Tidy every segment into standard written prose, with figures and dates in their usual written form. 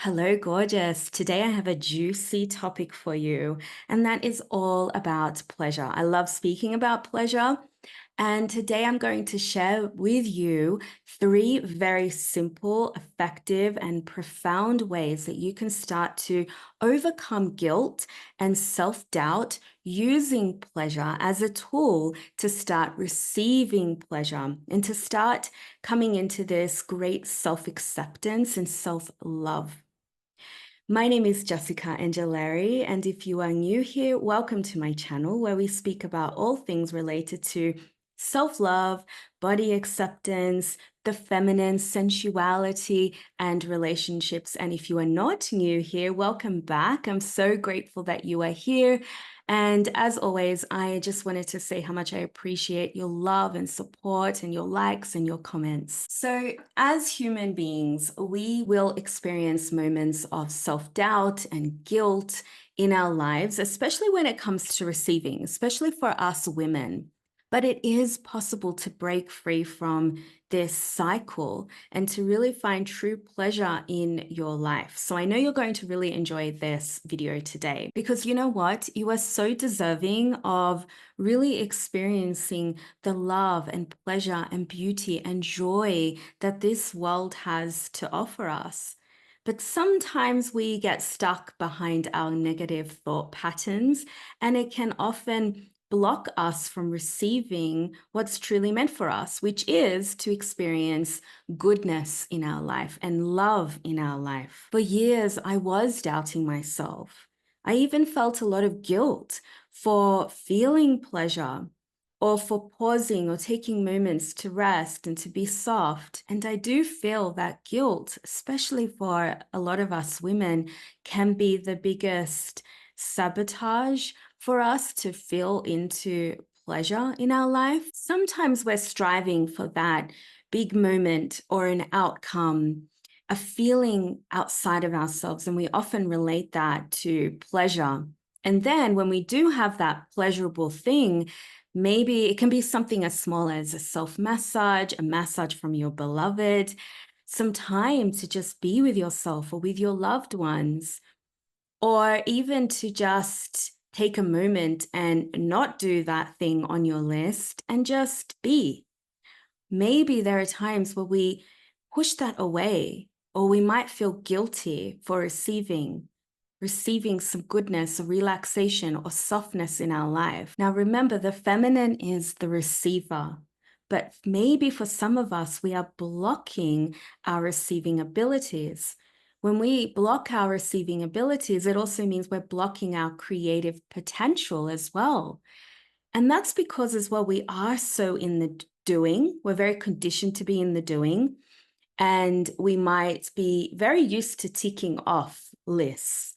Hello, gorgeous. Today I have a juicy topic for you, and that is all about pleasure. I love speaking about pleasure, and today I'm going to share with you three very simple, effective, and profound ways that you can start to overcome guilt and self-doubt using pleasure as a tool to start receiving pleasure and to start coming into this great self-acceptance and self-love. My name is 𝐯𝐢𝐝𝐞𝐻, and if you are new here, welcome to my channel where we speak about all things related to self-love, body acceptance, the feminine, sensuality, and relationships. And if you are not new here, welcome back. I'm so grateful that you are here. And as always, I just wanted to say how much I appreciate your love and support and your likes and your comments. So as human beings, we will experience moments of self-doubt and guilt in our lives, especially when it comes to receiving, especially for us women. But it is possible to break free from this cycle and to really find true pleasure in your life. So I know you're going to really enjoy this video today because you know what? You are so deserving of really experiencing the love and pleasure and beauty and joy that this world has to offer us. But sometimes we get stuck behind our negative thought patterns, and it can often block us from receiving what's truly meant for us, which is to experience goodness in our life and love in our life. For years, I was doubting myself. I even felt a lot of guilt for feeling pleasure or for pausing or taking moments to rest and to be soft. And I do feel that guilt, especially for a lot of us women, can be the biggest sabotage for us to feel into pleasure in our life. Sometimes we're striving for that big moment or an outcome, a feeling outside of ourselves, and we often relate that to pleasure. And then when we do have that pleasurable thing, maybe it can be something as small as a self-massage, a massage from your beloved, some time to just be with yourself or with your loved ones, or even to just take a moment and not do that thing on your list and just be. Maybe there are times where we push that away, or we might feel guilty for receiving some goodness or relaxation or softness in our life. Now, remember, the feminine is the receiver, but maybe for some of us, we are blocking our receiving abilities. When we block our receiving abilities, it also means we're blocking our creative potential as well. And that's because as well, we are so in the doing. We're very conditioned to be in the doing. And we might be very used to ticking off lists.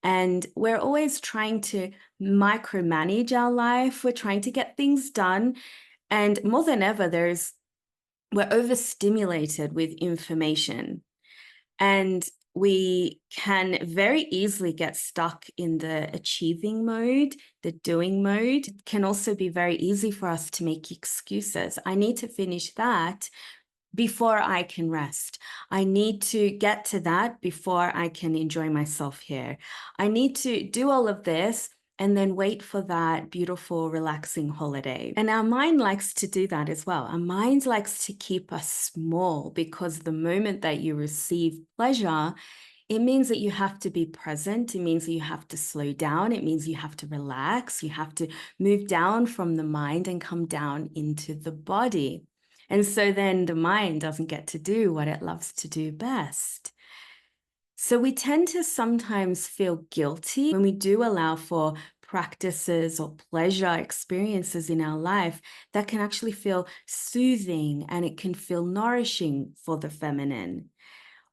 And we're always trying to micromanage our life. We're trying to get things done. And more than ever, we're overstimulated with information. And we can very easily get stuck in the achieving mode, the doing mode. It can also be very easy for us to make excuses. I need to finish that before I can rest. I need to get to that before I can enjoy myself here. I need to do all of this and then wait for that beautiful, relaxing holiday. And our mind likes to do that as well. Our mind likes to keep us small because the moment that you receive pleasure, it means that you have to be present. It means that you have to slow down. It means you have to relax. You have to move down from the mind and come down into the body. And so then the mind doesn't get to do what it loves to do best. So we tend to sometimes feel guilty when we do allow for practices or pleasure experiences in our life that can actually feel soothing and it can feel nourishing for the feminine.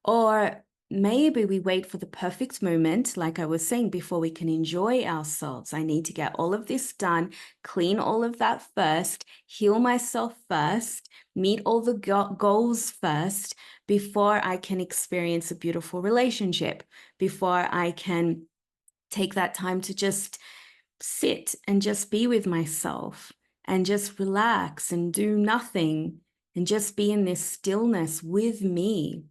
Or maybe we wait for the perfect moment, like I was saying, before we can enjoy ourselves. I need to get all of this done, clean all of that first, heal myself first, meet all the goals first, before I can experience a beautiful relationship, before I can take that time to just sit and just be with myself and just relax and do nothing and just be in this stillness with me.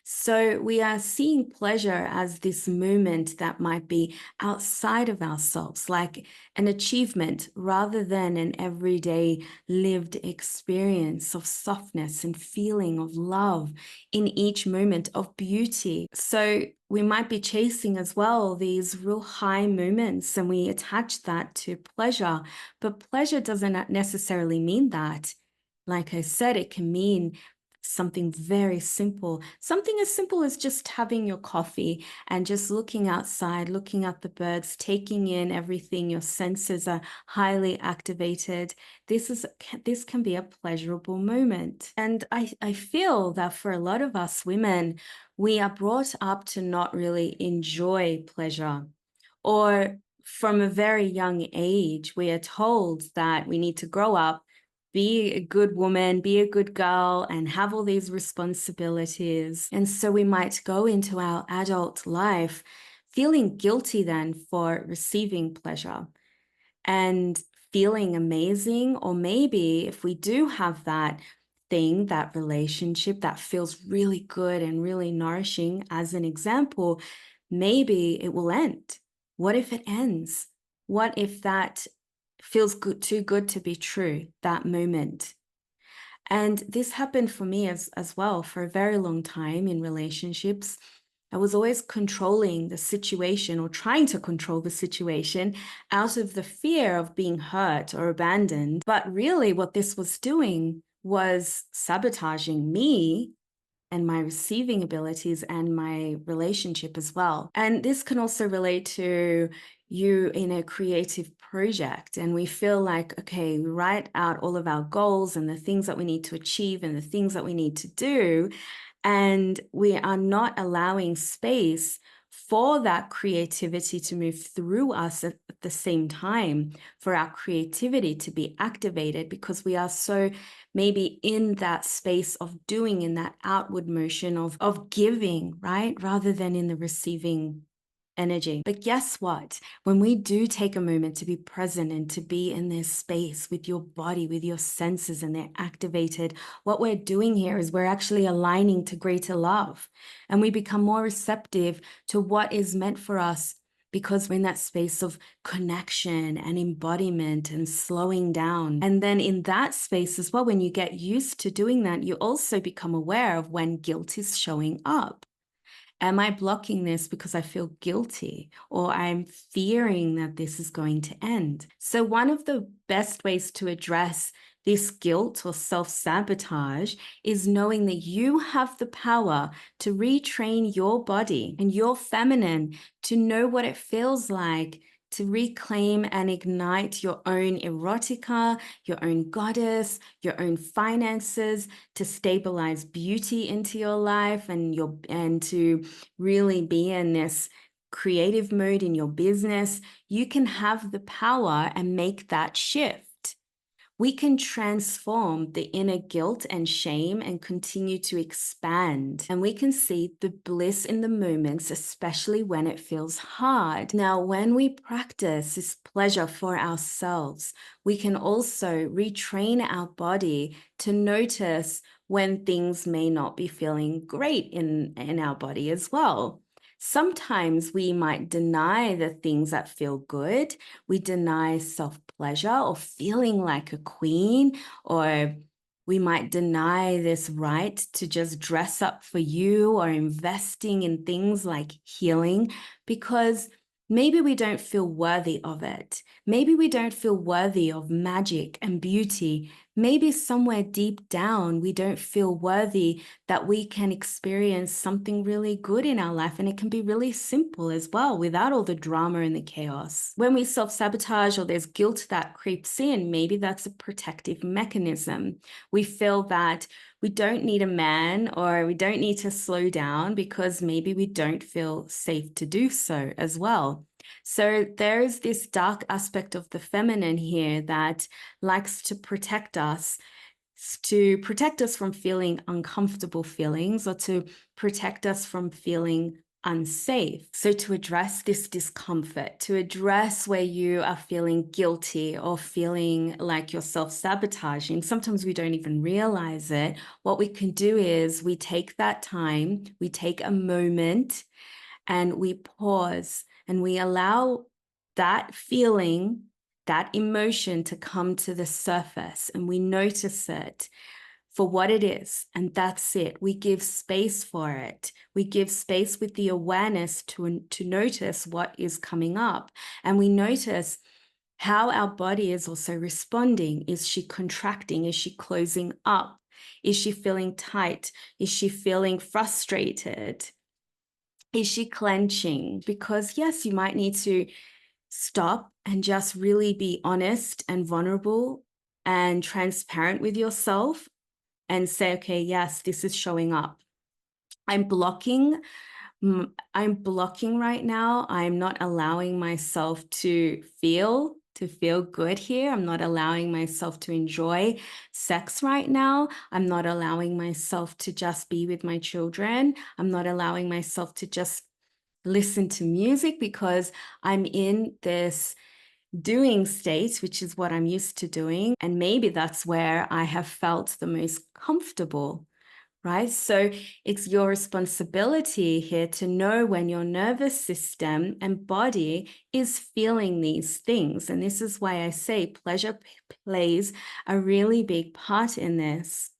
So we are seeing pleasure as this movement that might be outside of ourselves, like an achievement rather than an everyday lived experience of softness and feeling of love in each moment of beauty. So we might be chasing as well these real high moments and we attach that to pleasure, but pleasure doesn't necessarily mean that. Like I said, it can mean something very simple, something as simple as just having your coffee and just looking outside, looking at the birds, taking in everything. Your senses are highly activated. This can be a pleasurable moment. And I feel that for a lot of us women, we are brought up to not really enjoy pleasure, or from a very young age, we are told that we need to grow up, be a good woman, be a good girl, and have all these responsibilities. And so we might go into our adult life feeling guilty then for receiving pleasure and feeling amazing. Or maybe if we do have that thing, that relationship that feels really good and really nourishing, as an example, maybe it will end. What if it ends? What if that feels good, too good to be true, that moment? And this happened for me as well for a very long time in relationships. I was always controlling the situation or trying to control the situation out of the fear of being hurt or abandoned. But really, what this was doing was sabotaging me and my receiving abilities and my relationship as well. And this can also relate to you in a creative project. And we feel like, okay, we write out all of our goals and the things that we need to achieve and the things that we need to do. And we are not allowing space for that creativity to move through us at the same time, for our creativity to be activated, because we are so maybe in that space of doing, in that outward motion of giving, right? Rather than in the receiving energy. But guess what? When we do take a moment to be present and to be in this space with your body, with your senses, and they're activated, what we're doing here is we're actually aligning to greater love. And we become more receptive to what is meant for us, because we're in that space of connection and embodiment and slowing down. And then in that space as well, when you get used to doing that, you also become aware of when guilt is showing up. Am I blocking this because I feel guilty, or I'm fearing that this is going to end? So one of the best ways to address this guilt or self-sabotage is knowing that you have the power to retrain your body and your feminine to know what it feels like to reclaim and ignite your own erotica, your own goddess, your own finances, to stabilize beauty into your life and to really be in this creative mode in your business. You can have the power and make that shift. We can transform the inner guilt and shame and continue to expand. And we can see the bliss in the moments, especially when it feels hard. Now, when we practice this pleasure for ourselves, we can also retrain our body to notice when things may not be feeling great in our body as well. Sometimes we might deny the things that feel good. We deny self-pleasure or feeling like a queen, or we might deny this right to just dress up for you or investing in things like healing, because maybe we don't feel worthy of it. Maybe we don't feel worthy of magic and beauty. Maybe somewhere deep down, we don't feel worthy that we can experience something really good in our life. And it can be really simple as well, without all the drama and the chaos. When we self-sabotage or there's guilt that creeps in, maybe that's a protective mechanism. We feel that we don't need a man, or we don't need to slow down because maybe we don't feel safe to do so as well. So there's this dark aspect of the feminine here that likes to protect us from feeling uncomfortable feelings, or to protect us from feeling unsafe. So to address this discomfort, to address where you are feeling guilty or feeling like you're self-sabotaging, sometimes we don't even realize it. What we can do is we take that time, we take a moment, and we pause and we allow that feeling, that emotion to come to the surface, and we notice it for what it is, and that's it. We give space for it. We give space with the awareness to notice what is coming up, and we notice how our body is also responding. Is she contracting? Is she closing up? Is she feeling tight? Is she feeling frustrated? Is she clenching? Because yes, you might need to stop and just really be honest and vulnerable and transparent with yourself and say, okay, yes, this is showing up. I'm blocking right now. I'm not allowing myself to feel good here. I'm not allowing myself to enjoy sex right now. I'm not allowing myself to just be with my children. I'm not allowing myself to just listen to music because I'm in this doing state, which is what I'm used to doing. And maybe that's where I have felt the most comfortable, right? So it's your responsibility here to know when your nervous system and body is feeling these things. And this is why I say pleasure plays a really big part in this,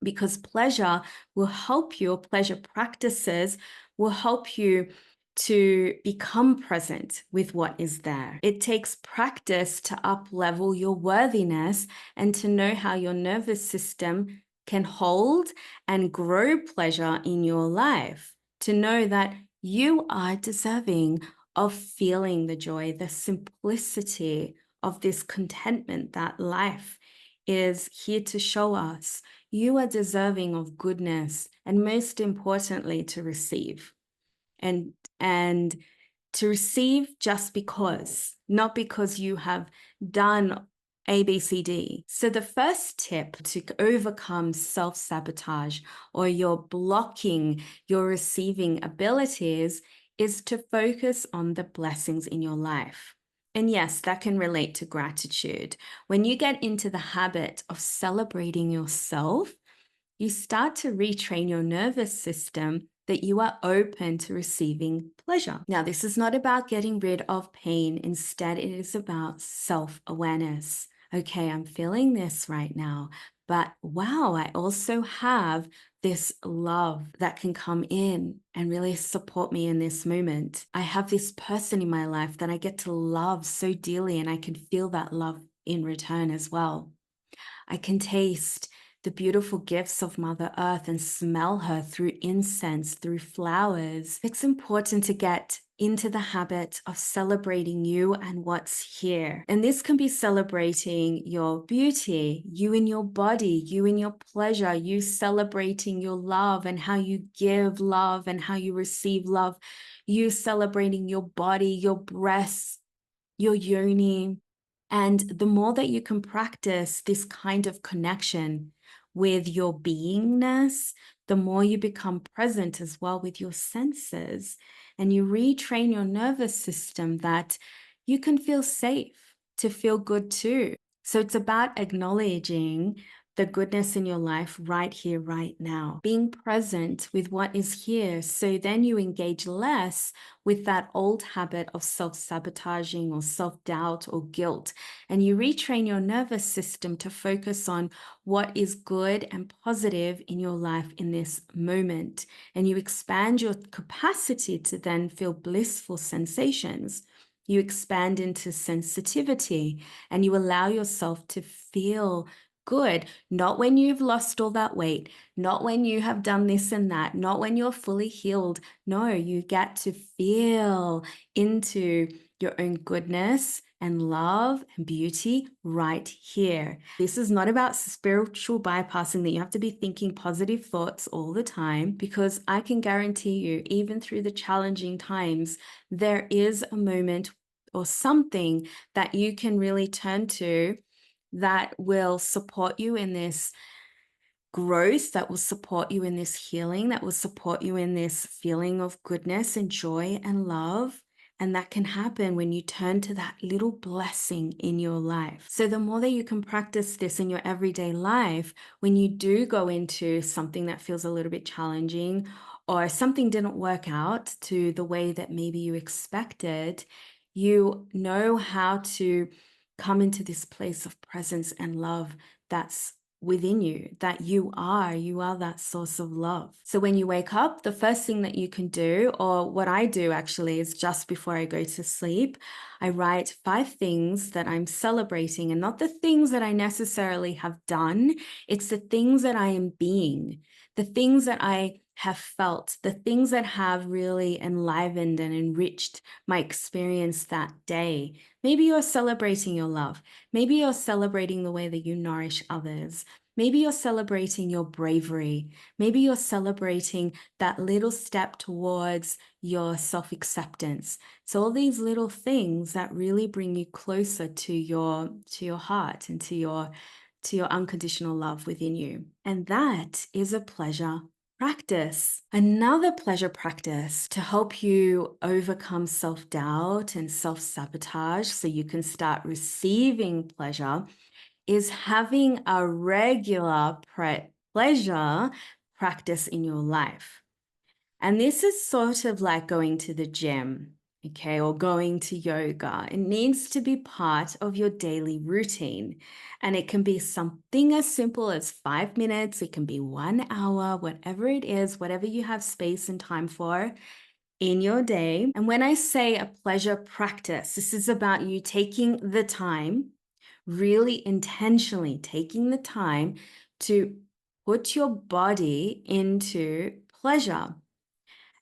because pleasure will help you, or pleasure practices will help you to become present with what is there. It takes practice to up-level your worthiness and to know how your nervous system can hold and grow pleasure in your life, to know that you are deserving of feeling the joy, the simplicity of this contentment that life is here to show us. You are deserving of goodness, and most importantly, to receive. And to receive just because, not because you have done A, B, C, D. So the first tip to overcome self-sabotage or your blocking your receiving abilities is to focus on the blessings in your life. And yes, that can relate to gratitude. When you get into the habit of celebrating yourself, you start to retrain your nervous system that you are open to receiving pleasure. Now, this is not about getting rid of pain. Instead, it is about self-awareness. Okay, I'm feeling this right now, but wow, I also have this love that can come in and really support me in this moment. I have this person in my life that I get to love so dearly, and I can feel that love in return as well. I can taste the beautiful gifts of Mother Earth and smell her through incense, through flowers. It's important to get into the habit of celebrating you and what's here. And this can be celebrating your beauty, you in your body, you in your pleasure, you celebrating your love and how you give love and how you receive love, you celebrating your body, your breasts, your yoni. And the more that you can practice this kind of connection with your beingness, the more you become present as well with your senses, and you retrain your nervous system that you can feel safe to feel good too. So it's about acknowledging the goodness in your life right here, right now, being present with what is here. So then you engage less with that old habit of self-sabotaging or self-doubt or guilt. And you retrain your nervous system to focus on what is good and positive in your life in this moment. And you expand your capacity to then feel blissful sensations. You expand into sensitivity and you allow yourself to feel good, not when you've lost all that weight, not when you have done this and that, not when you're fully healed. No, you get to feel into your own goodness and love and beauty right here. This is not about spiritual bypassing, that you have to be thinking positive thoughts all the time, because I can guarantee you, even through the challenging times, there is a moment or something that you can really turn to that will support you in this growth, that will support you in this healing, that will support you in this feeling of goodness and joy and love. And that can happen when you turn to that little blessing in your life. So the more that you can practice this in your everyday life, when you do go into something that feels a little bit challenging, or something didn't work out to the way that maybe you expected, you know how to come into this place of presence and love that's within you, that you are that source of love. So when you wake up, the first thing that you can do, or what I do actually, is just before I go to sleep, I write 5 things that I'm celebrating, and not the things that I necessarily have done. It's the things that I am being, the things that I have felt, the things that have really enlivened and enriched my experience that day. Maybe you're celebrating your love. Maybe you're celebrating the way that you nourish others. Maybe you're celebrating your bravery. Maybe you're celebrating that little step towards your self-acceptance. So all these little things that really bring you closer to your heart and to your unconditional love within you. And that is a pleasure practice. Another pleasure practice to help you overcome self-doubt and self-sabotage so you can start receiving pleasure is having a regular pleasure practice in your life. And this is sort of like going to the gym, okay, or going to yoga. It needs to be part of your daily routine. And it can be something as simple as 5 minutes, it can be 1 hour, whatever it is, whatever you have space and time for in your day. And when I say a pleasure practice, this is about you taking the time, really intentionally taking the time to put your body into pleasure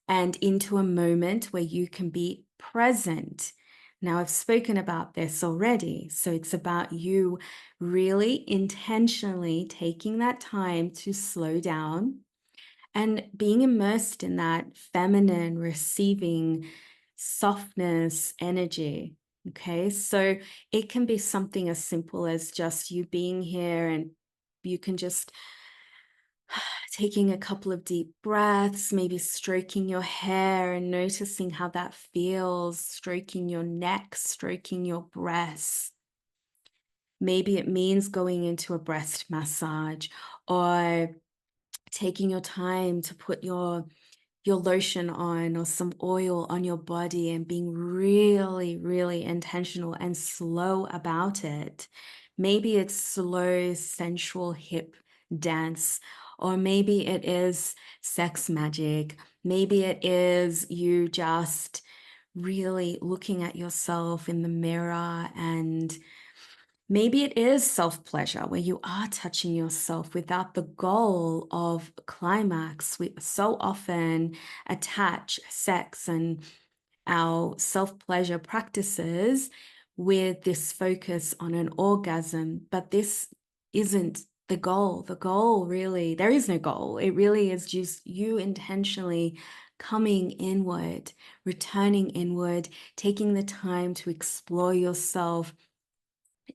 and into a moment where you can be present. Now, I've spoken about this already, so it's about you really intentionally taking that time to slow down and being immersed in that feminine, receiving, softness, energy. Okay, so it can be something as simple as just you being here, and you can just taking a couple of deep breaths, maybe stroking your hair and noticing how that feels, stroking your neck, stroking your breasts. Maybe it means going into a breast massage, or taking your time to put your lotion on or some oil on your body and being really, really intentional and slow about it. Maybe it's slow, sensual hip dance, or maybe it is sex magic. Maybe it is you just really looking at yourself in the mirror, and maybe it is self-pleasure where you are touching yourself without the goal of climax. We so often attach sex and our self-pleasure practices with this focus on an orgasm, but this isn't the goal. The goal really, there is no goal. It really is just you intentionally coming inward, returning inward, taking the time to explore yourself,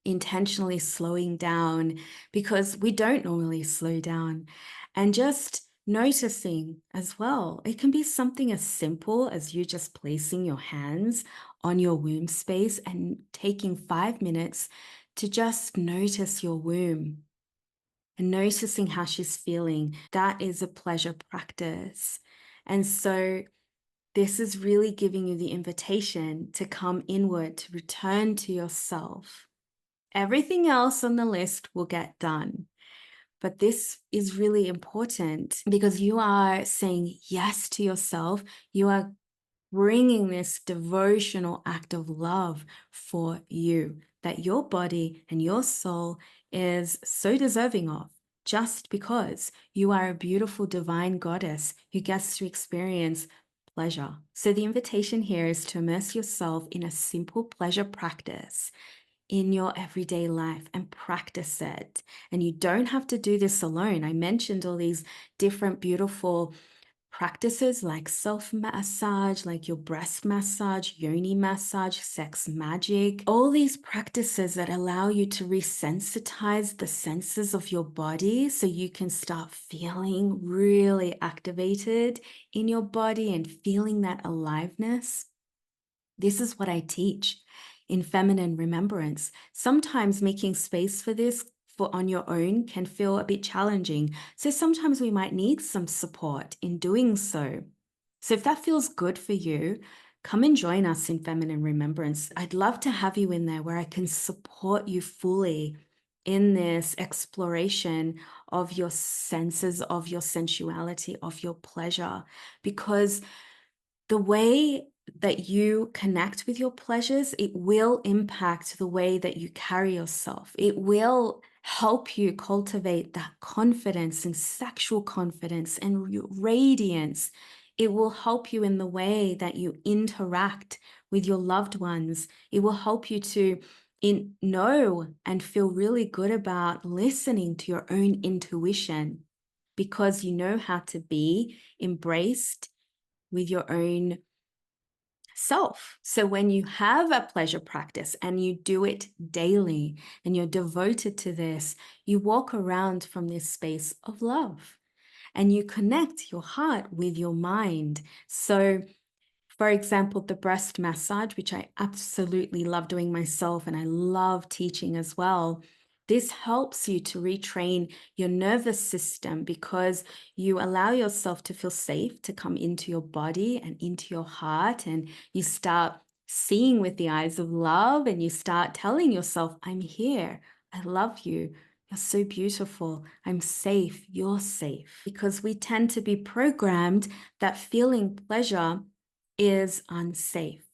intentionally slowing down, because we don't normally slow down, and just noticing as well. It can be something as simple as you just placing your hands on your womb space and taking 5 minutes to just notice your womb and noticing how she's feeling. That is a pleasure practice. And so this is really giving you the invitation to come inward, to return to yourself. Everything else on the list will get done. But this is really important because you are saying yes to yourself. You are bringing this devotional act of love for you that your body and your soul is so deserving of, just because you are a beautiful divine goddess who gets to experience pleasure. So the invitation here is to immerse yourself in a simple pleasure practice in your everyday life and practice it. And you don't have to do this alone. I mentioned all these different beautiful practices like self-massage, like your breast massage, yoni massage, sex magic, all these practices that allow you to resensitize the senses of your body so you can start feeling really activated in your body and feeling that aliveness. This is what I teach in Feminine Remembrance. Sometimes making space for this on your own can feel a bit challenging. So sometimes we might need some support in doing so. So if that feels good for you, come and join us in Feminine Remembrance. I'd love to have you in there where I can support you fully in this exploration of your senses, of your sensuality, of your pleasure, because the way that you connect with your pleasures, it will impact the way that you carry yourself. It will help you cultivate that confidence and sexual confidence and radiance. It will help you in the way that you interact with your loved ones. It will help you to know and feel really good about listening to your own intuition, because you know how to be embraced with your own self. So when you have a pleasure practice and you do it daily and you're devoted to this, you walk around from this space of love and you connect your heart with your mind. So for example, the breast massage, which I absolutely love doing myself and I love teaching as well. This helps you to retrain your nervous system because you allow yourself to feel safe to come into your body and into your heart, and you start seeing with the eyes of love and you start telling yourself, I'm here, I love you, you're so beautiful, I'm safe, you're safe. Because we tend to be programmed that feeling pleasure is unsafe,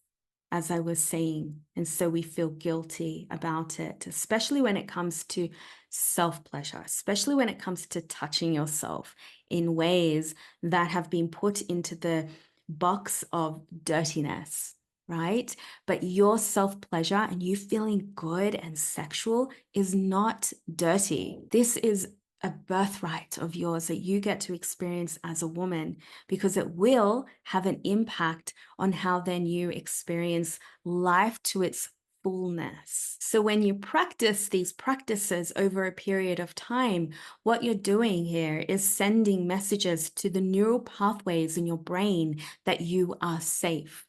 as I was saying. And so we feel guilty about it, especially when it comes to self-pleasure, especially when it comes to touching yourself in ways that have been put into the box of dirtiness, right? But your self-pleasure and you feeling good and sexual is not dirty. This is a birthright of yours that you get to experience as a woman, because it will have an impact on how then you experience life to its fullness. So when you practice these practices over a period of time, what you're doing here is sending messages to the neural pathways in your brain that you are safe.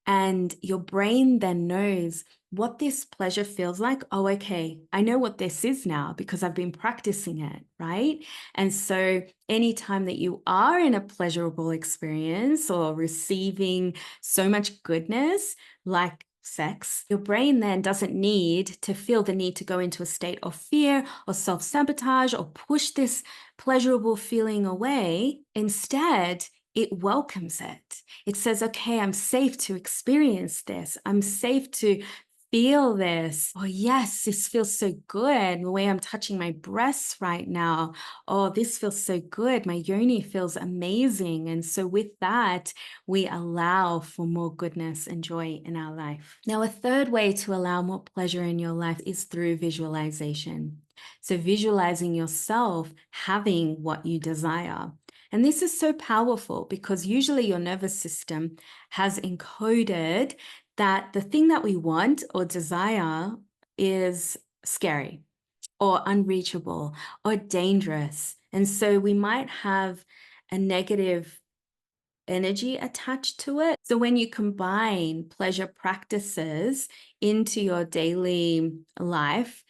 And your brain then knows what this pleasure feels like. Oh, okay, I know what this is now because I've been practicing it, right? And so anytime that you are in a pleasurable experience or receiving so much goodness, like sex, your brain then doesn't need to feel the need to go into a state of fear or self-sabotage or push this pleasurable feeling away. Instead, it welcomes it. It says, okay, I'm safe to experience this. I'm safe to feel this. Oh, yes, this feels so good. The way I'm touching my breasts right now. Oh, this feels so good. My yoni feels amazing. And so with that, we allow for more goodness and joy in our life. Now, a third way to allow more pleasure in your life is through visualization. So visualizing yourself having what you desire. And this is so powerful because usually your nervous system has encoded that the thing that we want or desire is scary or unreachable or dangerous. And so we might have a negative energy attached to it. So when you combine pleasure practices into your daily life,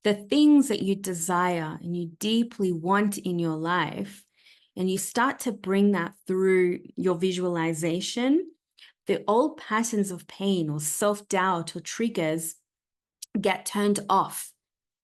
the things that you desire and you deeply want in your life, and you start to bring that through your visualization, the old patterns of pain or self-doubt or triggers get turned off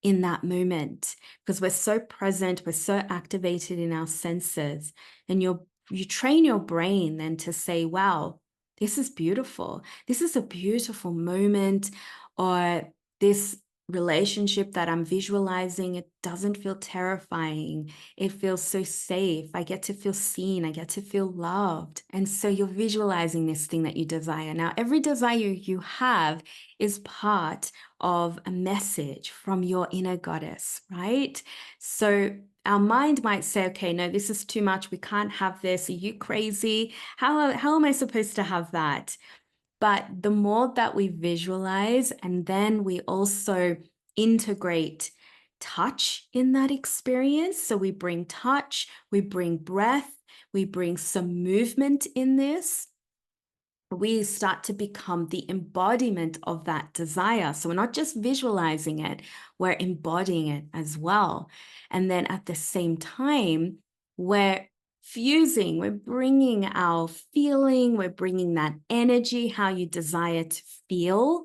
in that moment, because we're so present, we're so activated in our senses, and you train your brain then to say, wow, this is beautiful. This is a beautiful moment, or this relationship that I'm visualizing, it doesn't feel terrifying. It feels so safe. I get to feel seen. I get to feel loved. And so you're visualizing this thing that you desire. Now, every desire you have is part of a message from your inner goddess, right? So our mind might say, okay, no, this is too much. We can't have this. Are you crazy? How am I supposed to have that? But the more that we visualize, and then we also integrate touch in that experience. So we bring touch, we bring breath, we bring some movement in this. We start to become the embodiment of that desire. So we're not just visualizing it, we're embodying it as well. And then at the same time, we're fusing, we're bringing our feeling, we're bringing that energy, how you desire to feel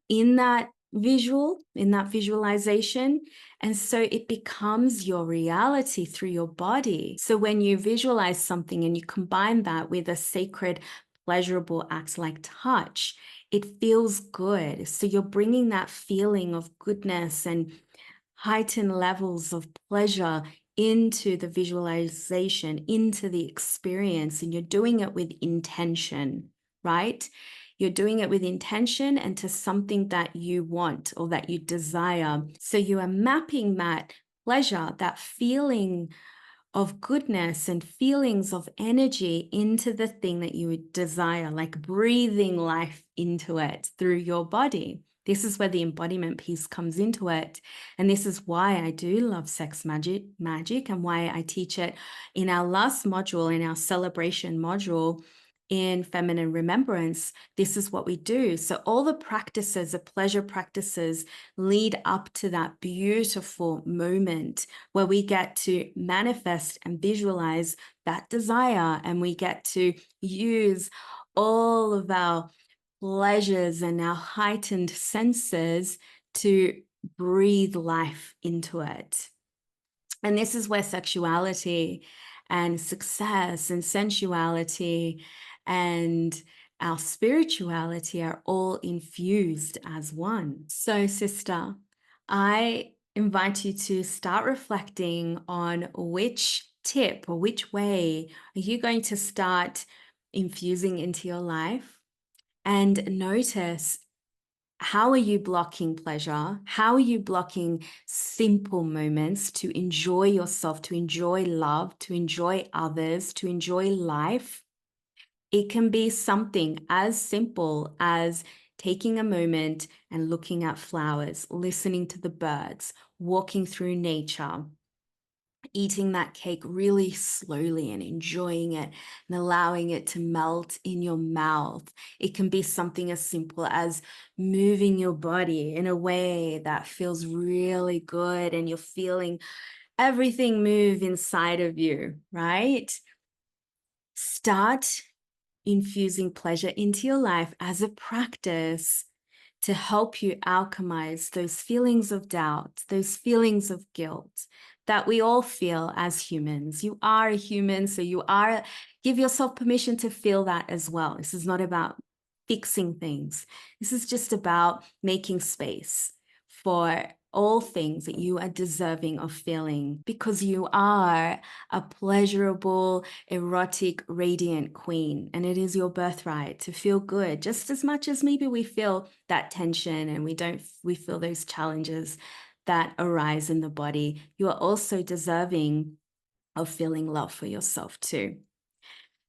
in that visual, in that visualization. And so it becomes your reality through your body. So when you visualize something and you combine that with a sacred, pleasurable act like touch, it feels good. So you're bringing that feeling of goodness and heightened levels of pleasure into the visualization, into the experience, and you're doing it with intention, right? You're doing it with intention and to something that you want or that you desire. So you are mapping that pleasure, that feeling of goodness and feelings of energy into the thing that you would desire, like breathing life into it through your body. This is where the embodiment piece comes into it. And this is why I do love sex magic and why I teach it in our last module, in our celebration module, in feminine remembrance. This is what we do. So all the practices, the pleasure practices, lead up to that beautiful moment where we get to manifest and visualize that desire, and we get to use all of our pleasures and our heightened senses to breathe life into it. And this is where sexuality and success and sensuality and our spirituality are all infused as one. So, sister, I invite you to start reflecting on which tip or which way are you going to start infusing into your life, and notice, how are you blocking pleasure? How are you blocking simple moments to enjoy yourself, to enjoy love, to enjoy others, to enjoy life? It can be something as simple as taking a moment and looking at flowers, listening to the birds, walking through nature, eating that cake really slowly and enjoying it and allowing it to melt in your mouth. It can be something as simple as moving your body in a way that feels really good and you're feeling everything move inside of you, right? Start infusing pleasure into your life as a practice to help you alchemize those feelings of doubt, those feelings of guilt that we all feel as humans. You are a human, so give yourself permission to feel that as well. This is not about fixing things. This is just about making space for all things that you are deserving of feeling, because you are a pleasurable, erotic, radiant queen, and it is your birthright to feel good just as much as maybe we feel that tension and we feel those challenges that arise in the body. You are also deserving of feeling love for yourself too.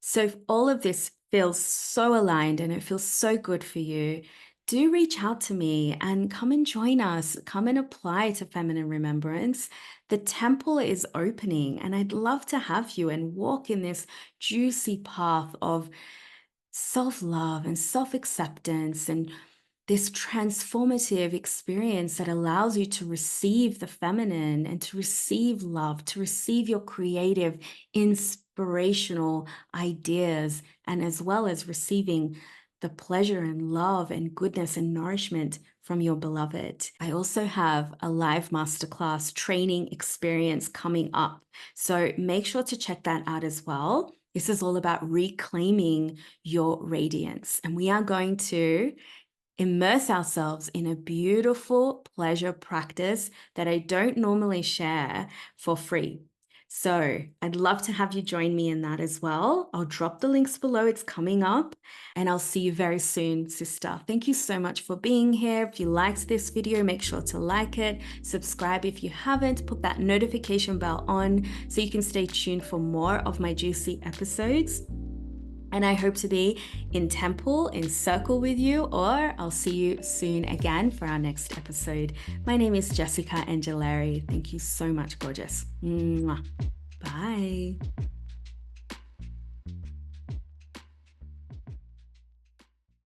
So if all of this feels so aligned and it feels so good for you, do reach out to me and come and join us. Come and apply to Feminine Remembrance. The temple is opening, and I'd love to have you and walk in this juicy path of self-love and self-acceptance and this transformative experience that allows you to receive the feminine and to receive love, to receive your creative, inspirational ideas, and as well as receiving the pleasure and love and goodness and nourishment from your beloved. I also have a live masterclass training experience coming up, so make sure to check that out as well. This is all about reclaiming your radiance, and we are going to immerse ourselves in a beautiful pleasure practice that I don't normally share for free. So I'd love to have you join me in that as well. I'll drop the links below. It's coming up, and I'll see you very soon, sister. Thank you so much for being here. If you liked this video, make sure to like it, subscribe if you haven't, put that notification bell on so you can stay tuned for more of my juicy episodes. And I hope to be in temple, in circle with you, or I'll see you soon again for our next episode. My name is Jessica Angelari. Thank you so much, gorgeous. Mwah. Bye.